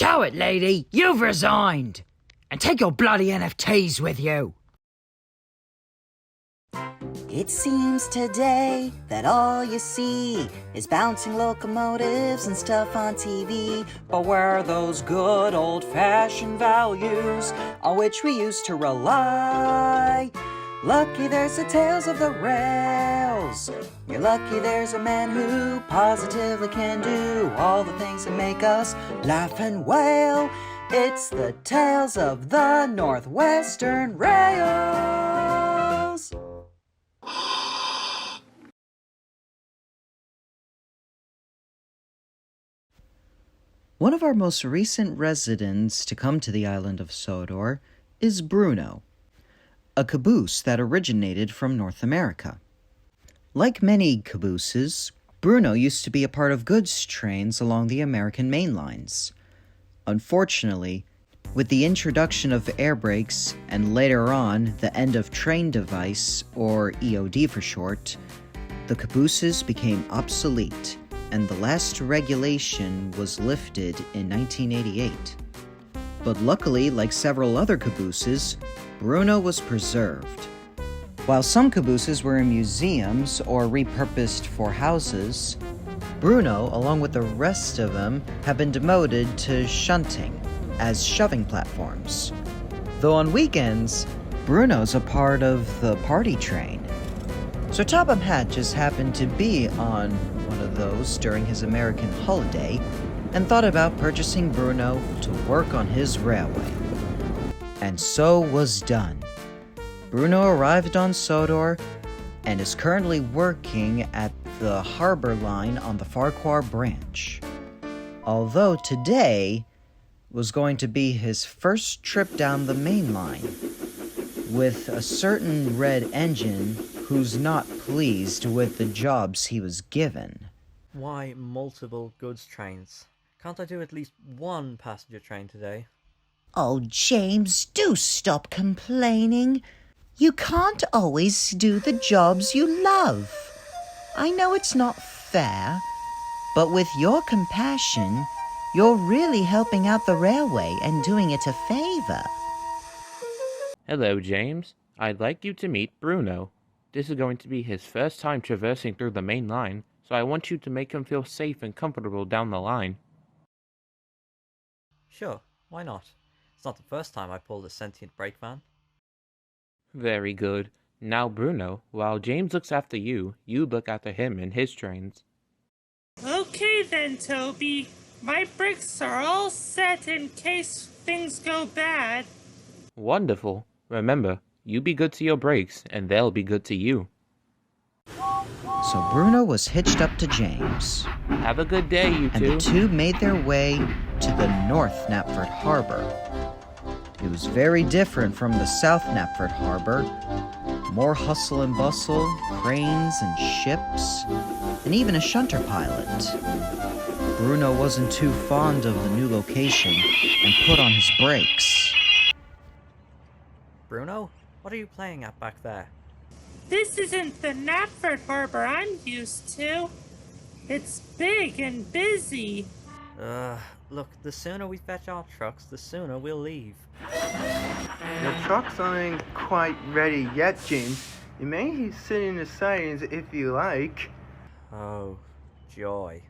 Stow it, lady! You've resigned! And take your bloody NFTs with you! It seems today that all you see is bouncing locomotives and stuff on TV. But where are those good old-fashioned values on which we used to rely? Lucky there's the tales of the rails. You're lucky there's a man who positively can do all the things that make us laugh and wail. It's the tales of the Northwestern Rails. One of our most recent residents to come to the island of Sodor is Bruno, a caboose that originated from North America. Like many cabooses, Bruno used to be a part of goods trains along the American main lines. Unfortunately, with the introduction of air brakes and later on the end of train device, or EOD for short, the cabooses became obsolete, and the last regulation was lifted in 1988. But luckily, like several other cabooses, Bruno was preserved. While some cabooses were in museums or repurposed for houses, Bruno, along with the rest of them, have been demoted to shunting as shoving platforms. Though on weekends, Bruno's a part of the party train. So Topham Hatt just happened to be on one of those during his American holiday and thought about purchasing Bruno to work on his railway. And so was done. Bruno arrived on Sodor and is currently working at the harbor line on the Farquhar branch. Although today was going to be his first trip down the main line, with a certain red engine who's not pleased with the jobs he was given. Why multiple goods trains? Can't I do at least one passenger train today? Oh, James, do stop complaining. You can't always do the jobs you love. I know it's not fair, but with your compassion, you're really helping out the railway and doing it a favor. Hello, James. I'd like you to meet Bruno. This is going to be his first time traversing through the main line, so I want you to make him feel safe and comfortable down the line. Sure, why not? It's not the first time I pulled a sentient brake van. Very good. Now, Bruno, while James looks after you, you look after him and his trains. Okay then, Toby. My brakes are all set in case things go bad. Wonderful. Remember, you be good to your brakes, and they'll be good to you. So Bruno was hitched up to James. Have a good day, you And two. the two made their way to the North Knapford Harbor. It was very different from the South Knapford Harbor. More hustle and bustle, cranes and ships, and even a shunter pilot. Bruno wasn't too fond of the new location and put on his brakes. Bruno, what are you playing at back there? This isn't the Knapford Harbor I'm used to. It's big and busy. Look, the sooner we fetch our trucks, the sooner we'll leave. The trucks aren't quite ready yet, James. You may sit in the sidings if you like. Oh, joy.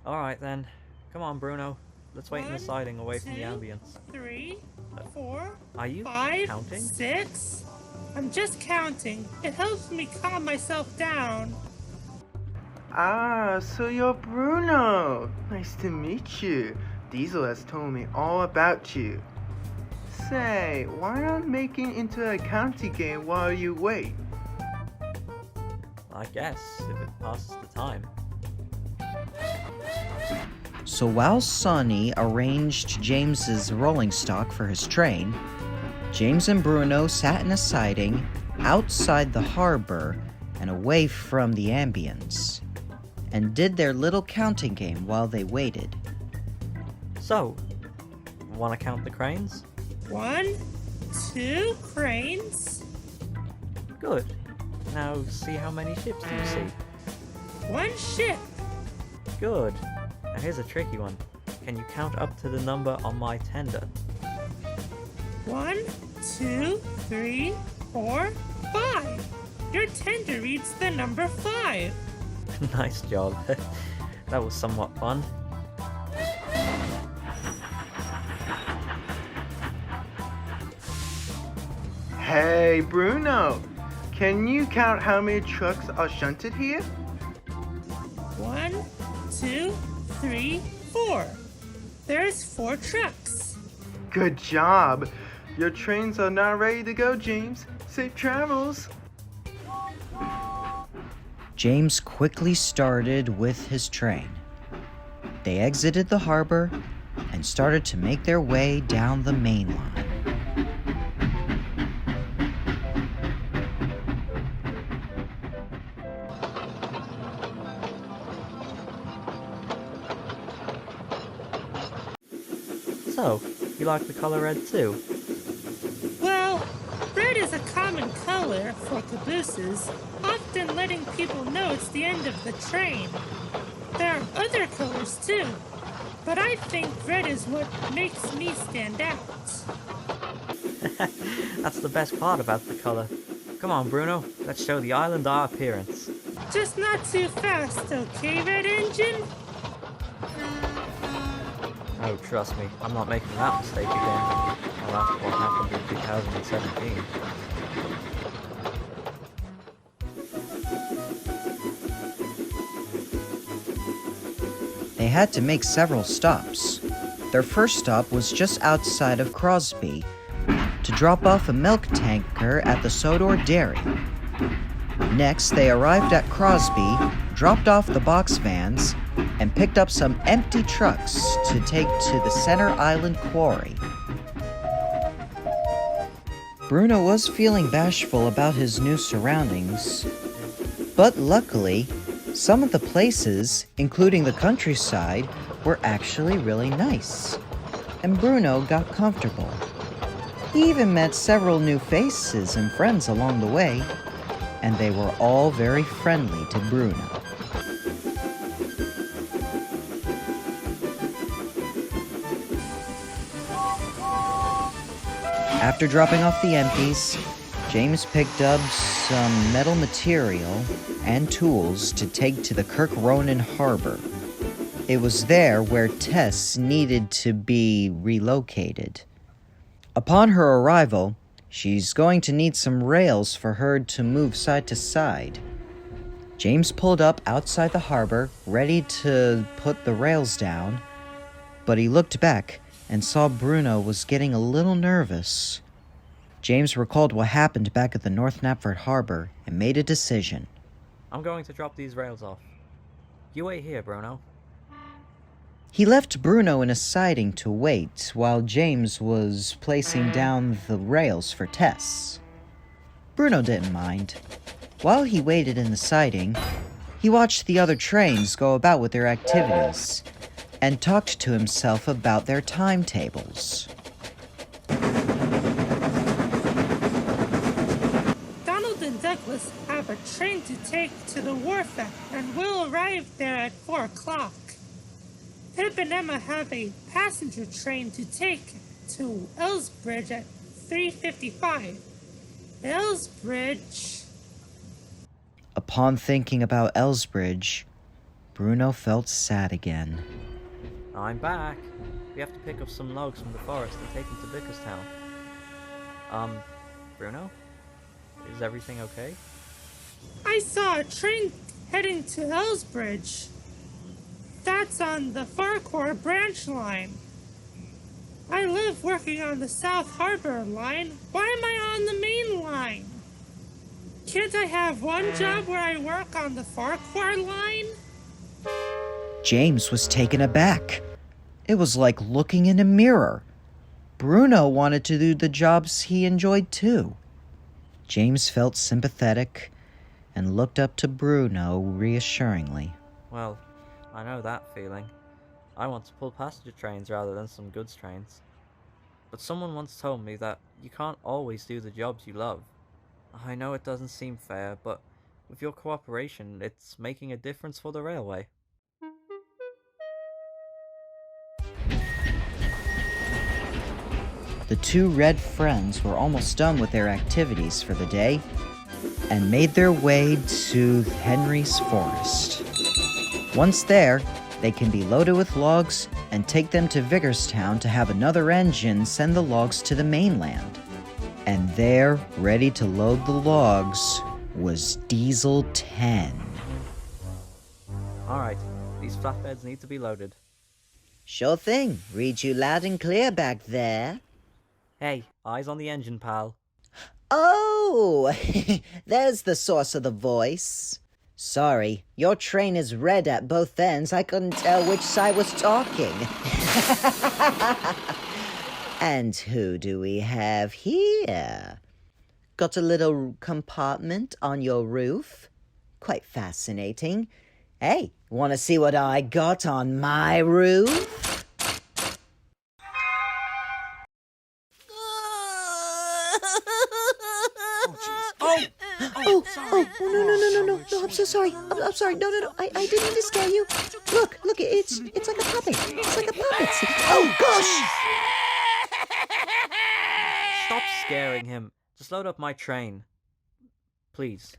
Alright then. Come on, Bruno. Let's wait in the siding away from the ambience. 3, 4, Are you 5, counting? 6. I'm just counting. It helps me calm myself down. Ah, so you're Bruno. Nice to meet you. Diesel has told me all about you. Say, why not make it into a county game while you wait? I guess, if it passes the time. So while Sonny arranged James's rolling stock for his train, James and Bruno sat in a siding outside the harbor and away from the ambience, and did their little counting game while they waited. So, wanna count the cranes? 1, 2 cranes. Good. Now see how many ships do you see? 1 ship. Good. Now here's a tricky one. Can you count up to the number on my tender? 1, 2, 3, 4, 5. Your tender reads the number 5. Nice job. That was somewhat fun. Hey, Bruno! Can you count how many trucks are shunted here? 1, 2, 3, 4. There's 4 trucks. Good job! Your trains are now ready to go, James. Safe travels! James quickly started with his train. They exited the harbor and started to make their way down the main line. So, you like the color red too? Well, red is a common color for cabooses, often letting people know it's the end of the train. There are other colors too, but I think red is what makes me stand out. That's the best part about the color. Come on, Bruno, let's show the island our appearance. Just not too fast, okay, Red Engine? Oh, trust me, I'm not making that mistake again. Well, after what happened in 2017. They had to make several stops. Their first stop was just outside of Crosby to drop off a milk tanker at the Sodor Dairy. Next, they arrived at Crosby, dropped off the box vans, and picked up some empty trucks to take to the Center Island Quarry. Bruno was feeling bashful about his new surroundings, but luckily, some of the places, including the countryside, were actually really nice, and Bruno got comfortable. He even met several new faces and friends along the way, and they were all very friendly to Bruno. After dropping off the empties, James picked up some metal material and tools to take to the Kirk Ronan Harbor. It was there where Tess needed to be relocated. Upon her arrival, she's going to need some rails for her to move side to side. James pulled up outside the harbor, ready to put the rails down, but he looked back and saw Bruno was getting a little nervous. James recalled what happened back at the North Knapford Harbor and made a decision. I'm going to drop these rails off. You wait here, Bruno. He left Bruno in a siding to wait while James was placing down the rails for Tess. Bruno didn't mind. While he waited in the siding, he watched the other trains go about with their activities and talked to himself about their timetables. Donald and Douglas have a train to take to the wharf at, and will arrive there at 4 o'clock. Pip and Emma have a passenger train to take to Elsbridge at 3:55. Elsbridge... Upon thinking about Elsbridge, Bruno felt sad again. I'm back. We have to pick up some logs from the forest and take them to Bickerstown. Bruno? Is everything okay? I saw a train heading to Elsbridge. That's on the Farquhar branch line. I live working on the South Harbor line. Why am I on the main line? Can't I have one job where I work on the Farquhar line? James was taken aback. It was like looking in a mirror. Bruno wanted to do the jobs he enjoyed too. James felt sympathetic and looked up to Bruno reassuringly. Well, I know that feeling. I want to pull passenger trains rather than some goods trains. But someone once told me that you can't always do the jobs you love. I know it doesn't seem fair, but with your cooperation, it's making a difference for the railway. the two red friends were almost done with their activities for the day and made their way to Henry's forest. Once there, they can be loaded with logs and take them to Vickers-town to have another engine send the logs to the mainland. And there, ready to load the logs, was Diesel 10. Alright, these flatbeds need to be loaded. Sure thing. Read you loud and clear back there. Hey, eyes on the engine, pal. Oh, there's the source of the voice. Sorry, your train is red at both ends. I couldn't tell which side was talking. And who do we have here? Got a little compartment on your roof? Quite fascinating. Hey, want to see what I got on my roof? No, I'm so sorry. I'm sorry. No, I didn't mean to scare you. Look, it's like a puppet. It's like a puppet. Oh, gosh! Stop scaring him. Just load up my train. Please.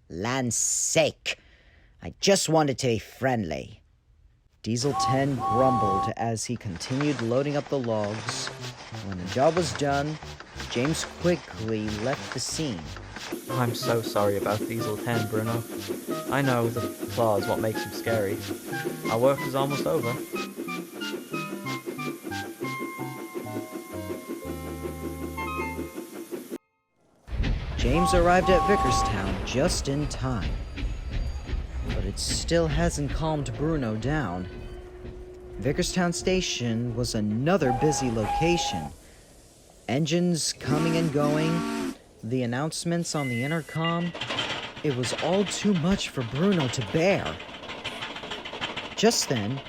Land's sake. I just wanted to be friendly. Diesel 10 grumbled as he continued loading up the logs. When the job was done, James quickly left the scene. I'm so sorry about Diesel 10, Bruno. I know the flaw is what makes him scary. Our work is almost over. James arrived at Vickers-town just in time. But it still hasn't calmed Bruno down. Vickers-town Station was another busy location. Engines coming and going, the announcements on the intercom. It was all too much for Bruno to bear. Just then,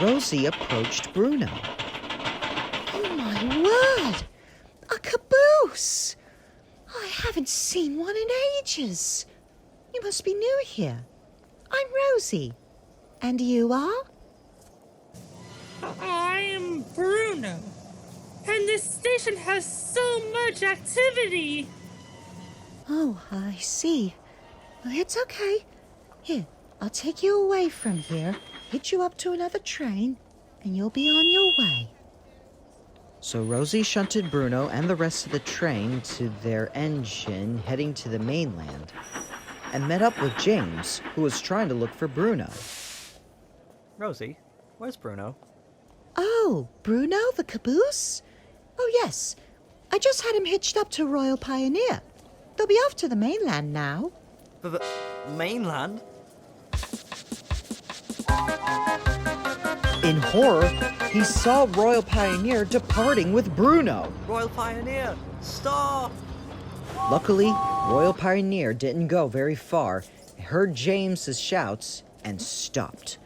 Rosie approached Bruno. Oh my word! A caboose! I haven't seen one in ages. You must be new here. I'm Rosie. And you are? I am Bruno. And this station has so much activity. Oh, I see. Well, it's okay. Here, I'll take you away from here, hitch you up to another train, and you'll be on your way. So Rosie shunted Bruno and the rest of the train to their engine heading to the mainland and met up with James, who was trying to look for Bruno. Rosie, where's Bruno? Oh, Bruno the caboose? Oh, yes. I just had him hitched up to Royal Pioneer. They'll be off to the mainland now. The mainland? In horror, he saw Royal Pioneer departing with Bruno. Royal Pioneer, stop! Luckily, Royal Pioneer didn't go very far, heard James's shouts, and stopped.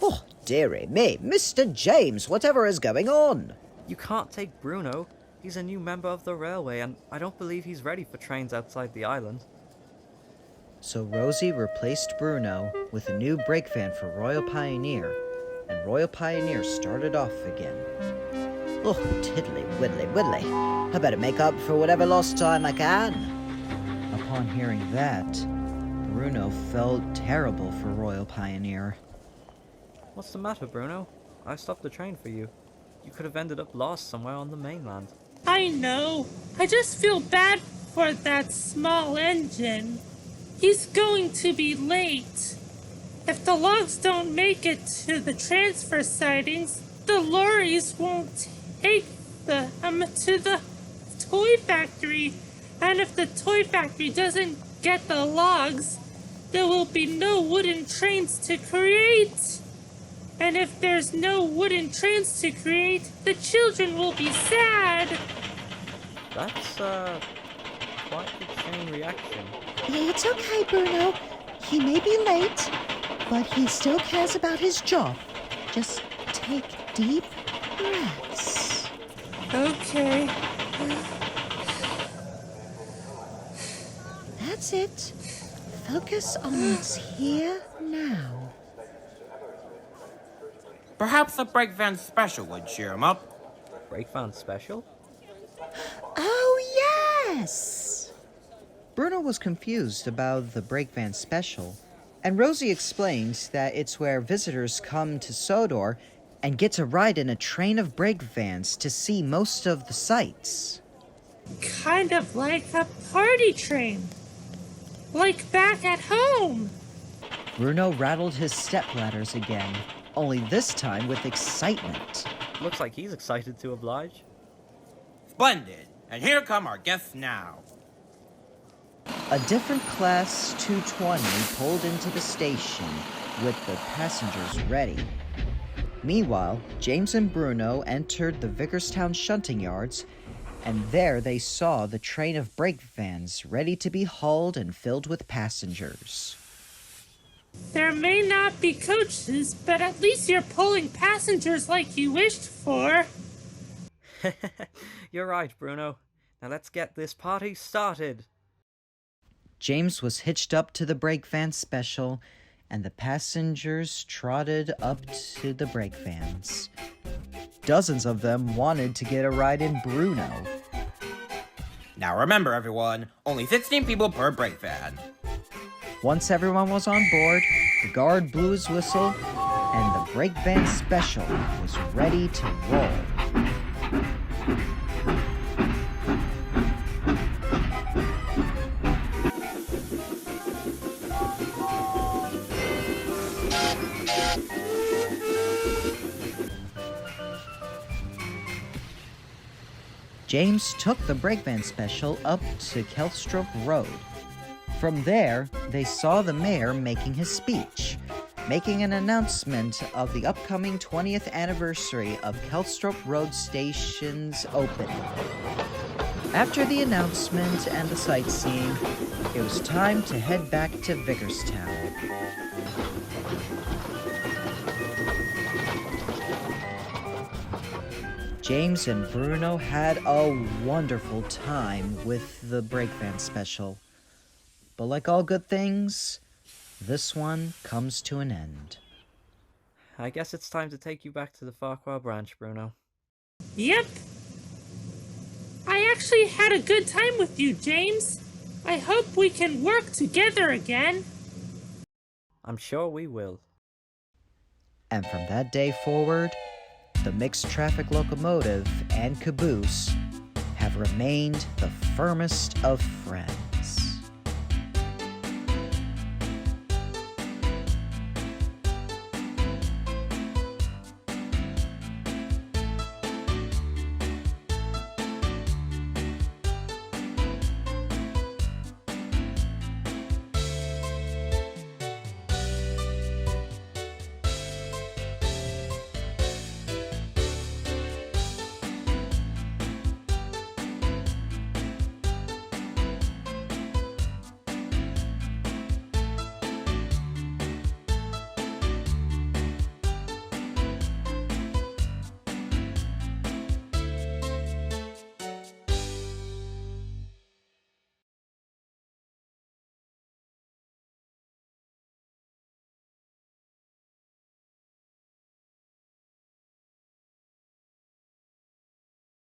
Oh, dearie me, Mr. James, whatever is going on? You can't take Bruno. He's a new member of the railway, and I don't believe he's ready for trains outside the island. So Rosie replaced Bruno with a new brake van for Royal Pioneer, and Royal Pioneer started off again. Oh, tiddly widdly widdly. I better make up for whatever lost time I can. Upon hearing that, Bruno felt terrible for Royal Pioneer. What's the matter, Bruno? I stopped the train for you. You could have ended up lost somewhere on the mainland. I know. I just feel bad for that small engine. He's going to be late. If the logs don't make it to the transfer sidings, the lorries won't take them to the toy factory. And if the toy factory doesn't get the logs, there will be no wooden trains to create. And if there's no wooden trains to create, the children will be sad. That's, quite the chain reaction. It's okay, Bruno. He may be late, but he still cares about his job. Just take deep breaths. Okay. That's it. Focus on what's here now. Perhaps a brake van special would cheer him up. brake van special? Oh, yes! Bruno was confused about the brake van special, and Rosie explains that it's where visitors come to Sodor and get to ride in a train of brake vans to see most of the sights. Kind of like a party train. Like back at home. Bruno rattled his stepladders again, only this time with excitement. Looks like he's excited to oblige. Splendid! And here come our guests now. A different Class 220 pulled into the station with the passengers ready. Meanwhile, James and Bruno entered the Vickerstown shunting yards, and there they saw the train of brake vans ready to be hauled and filled with passengers. There may not be coaches, but at least you're pulling passengers like you wished for. You're right, Bruno. Now let's get this party started. James was hitched up to the brake van special, and the passengers trotted up to the brake vans. Dozens of them wanted to get a ride in Bruno. Now remember, everyone, only 16 people per brake van. Once everyone was on board, the guard blew his whistle, and the brake van special was ready to roll. James took the brake van special up to Kelstrup Road. From there, they saw the mayor making his speech, making an announcement of the upcoming 20th anniversary of Kelstrup Road Station's opening. After the announcement and the sightseeing, it was time to head back to Vickerstown. James and Bruno had a wonderful time with the brake van special. But like all good things, this one comes to an end. I guess it's time to take you back to the Farquhar branch, Bruno. Yep. I actually had a good time with you, James. I hope we can work together again. I'm sure we will. And from that day forward, the mixed traffic locomotive and caboose have remained the firmest of friends.